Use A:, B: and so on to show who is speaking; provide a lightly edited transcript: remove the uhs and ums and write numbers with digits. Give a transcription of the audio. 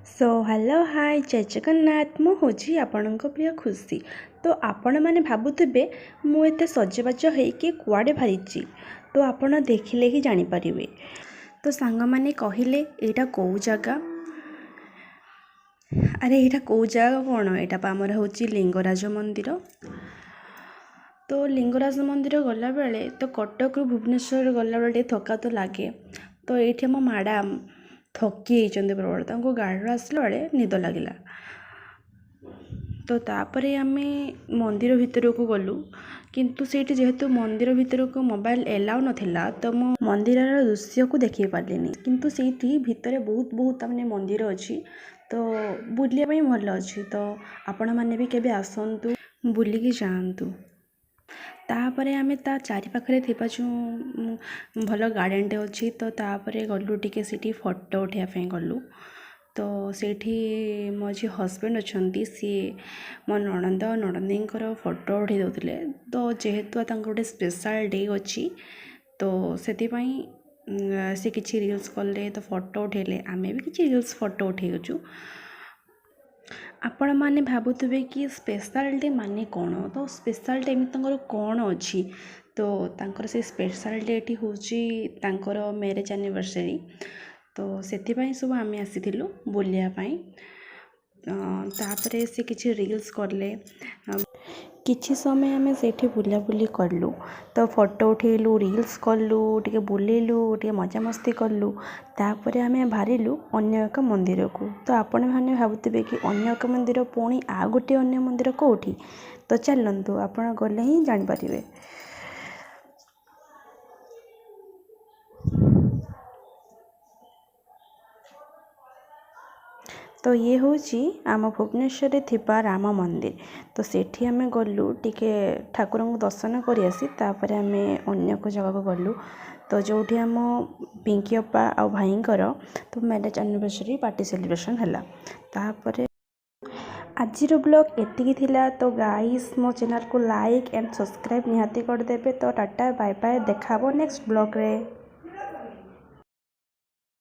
A: So hello hi जय जगन्नाथ मु हूँ आपणक प्रिय खुशी। तो आपण मैंने भावुवे मुझे सजबाज होइके कुआडे बाहरी तो आपण देखिले ही जानीपर। तो सांग मैंने कहले यहाँ कौ जगह अरे यहाँ कौ जगह कौन यहाँ आमर हूँ लिंगराज मंदिर। तो लिंगराज मंदिर गला बेले तो कटक भुवनेश्वर गला बेले थका तो लगे। तो ये मो मैडम थकी होती प्रबल गाड़ी आसला बेले निद लगिला। तो तापर आम मंदिर भितर को गलु किंतु सेठी जेहेतु मंदिर भितर को मोबाइल एलाउ नाथिला तो मो मंदिर दृश्य को देखी पार्लिनी। किंतु सेठी भितर बहुत बहुत मैंने मंदिर अच्छी तो बुलिया भल अच्छी। तो आपण मैंने भी केबे आसतु बुलिकी जातु। तापर आम ता चारि पाखे थी जो भल गार्डन अच्छी तो तापर गलु टिके सीटी फोटो उठाइबा गलु। तो सेठी मो जी हजबैंड अच्छा सी मो नणंद नणंदी फोटो उठे दौले। तो जेहेतु गोटे स्पेशल डे अच्छी तो से सी किसी रील्स कले तो फोटो उठेले आम भी किसी रील्स फोटो उठेगु। आपण मैंने भावुवे कि स्पेशल डे माने कौन तो स्पेशल डे में कौन अच्छी तो तांकर से स्पेशल डेट हूँ मैरेज एनिवर्सरी। तो से सब आम आसीलु बुलियापाई। तापर से किसी रील्स कले किछि समय आम से बुलाबुली कलु तो फोटो उठेलु रील्स कलु टे बुलेलु टे मजामस्ती कलु। तापर आम बाहरिलु अन्य एक मंदिर को। तो आपण मैंने भावुवे कि अन्य एक मंदिर पुणी आ गोटे अन्य मंदिर कौटी तो चलतु आपण गले ही जानीपर। तो ये हूँ आम भुवनेश्वर थिबा राम मंदिर। तो सेठी आम गलु टिके ठाकुर को दर्शन कर आसी तापर आम अन्य को जगह को गलु। तो जो आम पिंकी अपा आ भाईंकर तो मैरेज एनिवर्सरी पार्टी सेलिब्रेशन है। तापर आज ब्लॉग एतिकी थिला। तो गाइस मो चैनल को लाइक एंड सब्सक्राइब निहाती करदेबे। तो टाटा बाय बाय देखा नेक्स्ट ब्लॉग रे।